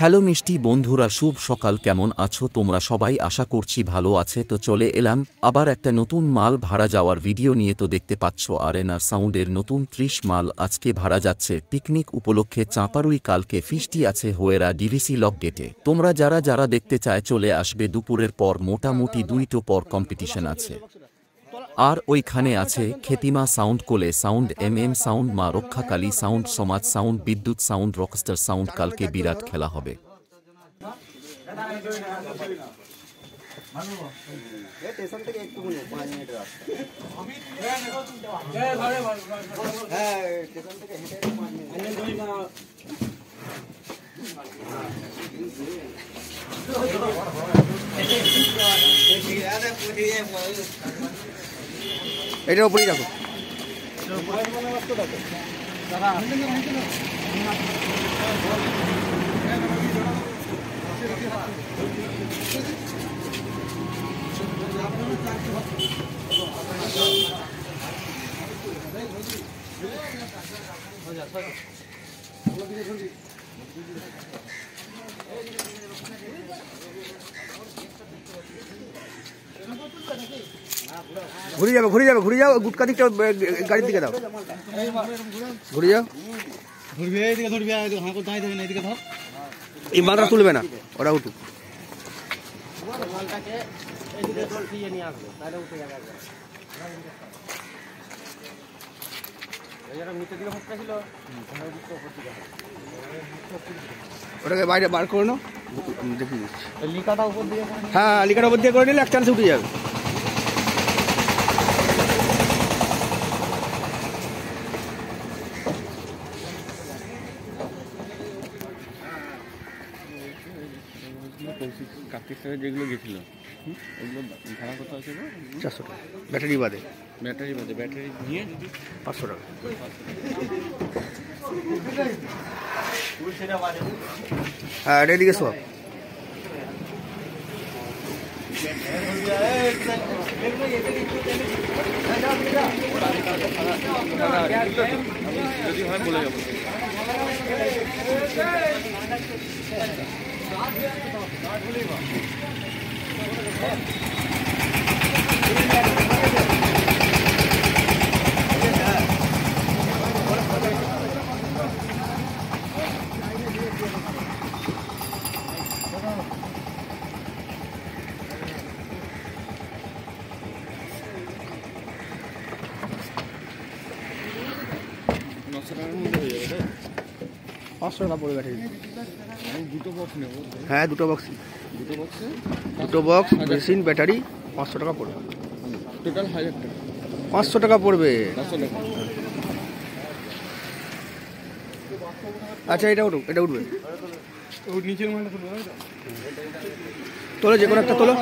Hello মিষ্টি বন্ধুরা, শুভ সকাল। কেমন আছো তোমরা সবাই? আশা করছি ভালো আছে। তো চলে এলাম আবার একটা নতুন মাল ভাড়া যাওয়ার ভিডিও নিয়ে। তো দেখতে পাচ্ছ আরেনার সাউন্ডের নতুন 30 মাল আজকে ভাড়া যাচ্ছে পিকনিক উপলক্ষে চাঁপারুই। কালকে ফিস্টি আছে হোয়েরা ডিভিসি লক গেটে। তোমরা যারা যারা দেখতে চায় চলে আসবে। দুপুরের পর মোটামুটি 2টো পর কম্পিটিশন আছে। আর ওইখানে আছে খেতিমা সাউন্ড, কোলে সাউন্ড, সাউন্ড, মা রক্ষাকালী সাউন্ড, সমাজ সাউন্ড, বিদ্যুৎ সাউন্ড, রকস্টার সাউন্ড। কালকে বিরাট খেলা হবে। এটার উপরেই রাখো। ঘুরে যাবে ঘুরে যাবে ঘুরে যাও, গুটকা দিকটা গাড়ির দিকে দাও, ঘুরে যাও। এই মালটা তুলবে না, ওরা উঠুক। ওটাকে বাইরে বার করে নাও, দেখি দিচ্ছি। হ্যাঁ, লিকাটা উপর দিয়ে করে নিলে এক চান্সে উঠে যাবে। কার্তিক সাথে যেগুলো গেছিল ওগুলো ভাড়া কত আছে? 400 টাকা ব্যাটারি বাদে। ব্যাটারি নিয়ে 500 টাকা। হ্যাঁ, এটা এদিকে সব। যদি হয় বলে যাবো। $900 হয়ে যাবে। 500 টাকা পড়ে ব্যাটারি। দুটো বক্স নেবো। হ্যাঁ, দুটো বক্স, দুটো বক্স মেশিন ব্যাটারি 500 টাকা পড়বে। টোটাল 1000 টাকা। 500 টাকা পড়বে। 500 টাকা। আচ্ছা, এটা উঠুক, এটা উঠবে। নিচের মালটা তুলবে। তোলো, যে কোনো একটা তোলো।